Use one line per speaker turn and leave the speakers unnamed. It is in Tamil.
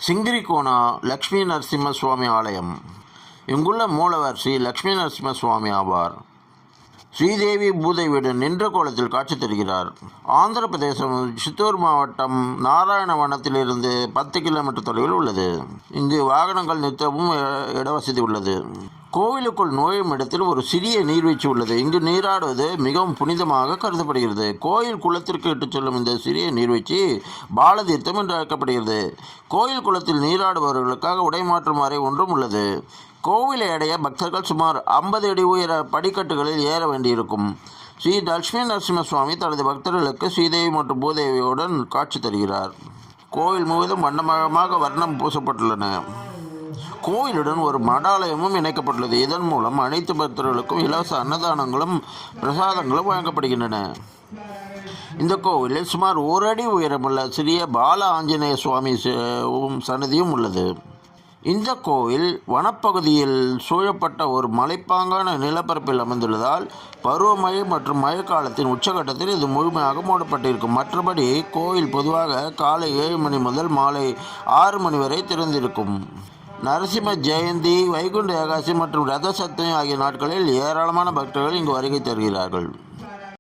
சிங்கிரிகோனா லக்ஷ்மி நரசிம்ம சுவாமி ஆலயம். இங்குள்ள மூலவர் ஸ்ரீ லக்ஷ்மி நரசிம்ம சுவாமி ஆவார். ஸ்ரீதேவி பூதேவியுடன் நின்ற கோலத்தில் காட்சி தருகிறார். ஆந்திர பிரதேசம் சித்தூர் மாவட்டம் நாராயணவனத்திலிருந்து 10 கிலோமீட்டர் தொலைவில் உள்ளது. இங்கு வாகனங்கள் நிறுத்தவும் இடவசதி உள்ளது. கோவிலுக்குள் நுழையும் இடத்தில் ஒரு சிறிய நீர்வீழ்ச்சி உள்ளது. இங்கு நீராடுவது மிகவும் புனிதமாக கருதப்படுகிறது. கோயில் குளத்திற்கு இட்டுச் செல்லும் இந்த சிறிய நீர்வீழ்ச்சி பாலதீர்த்தம் என்று அழைக்கப்படுகிறது. கோயில் குளத்தில் நீராடுபவர்களுக்காக உடைமாற்றும் அறை ஒன்றும் உள்ளது. கோவிலை அடைய பக்தர்கள் சுமார் 50 அடி உயர படிக்கட்டுகளில் ஏற வேண்டியிருக்கும். ஸ்ரீ லட்சுமி நரசிம்ம சுவாமி தனது பக்தர்களுக்கு ஸ்ரீதேவி மற்றும் பூதேவியுடன் காட்சி தருகிறார். கோவில் முழுவதும் வண்ணமயமாக வர்ணம் பூசப்பட்டுள்ளன. கோயிலுடன் ஒரு மடாலயமும் இணைக்கப்பட்டுள்ளது. இதன் மூலம் அனைத்து பக்தர்களுக்கும் இலவச அன்னதானங்களும் பிரசாதங்களும் வழங்கப்படுகின்றன. இந்த கோவிலில் சுமார் 1 அடி உயரமுள்ள சிறிய பால ஆஞ்சநேய சுவாமி சன்னதியும் உள்ளது. இந்த கோவில் வனப்பகுதியில் சூழப்பட்ட ஒரு மலைப்பாங்கான நிலப்பரப்பில் அமைந்துள்ளதால் பருவமழை மற்றும் மழைக்காலத்தின் உச்சகட்டத்தில் இது முழுமையாக மூடப்பட்டிருக்கும். மற்றபடி கோவில் பொதுவாக காலை 7 மணி முதல் மாலை 6 மணி வரை திறந்திருக்கும். நரசிம்ம ஜெயந்தி, வைகுண்ட ஏகாதசி மற்றும் ரத சப்தமி ஆகிய நாட்களில் ஏராளமான பக்தர்கள் இங்கு வருகை தருகிறார்கள்.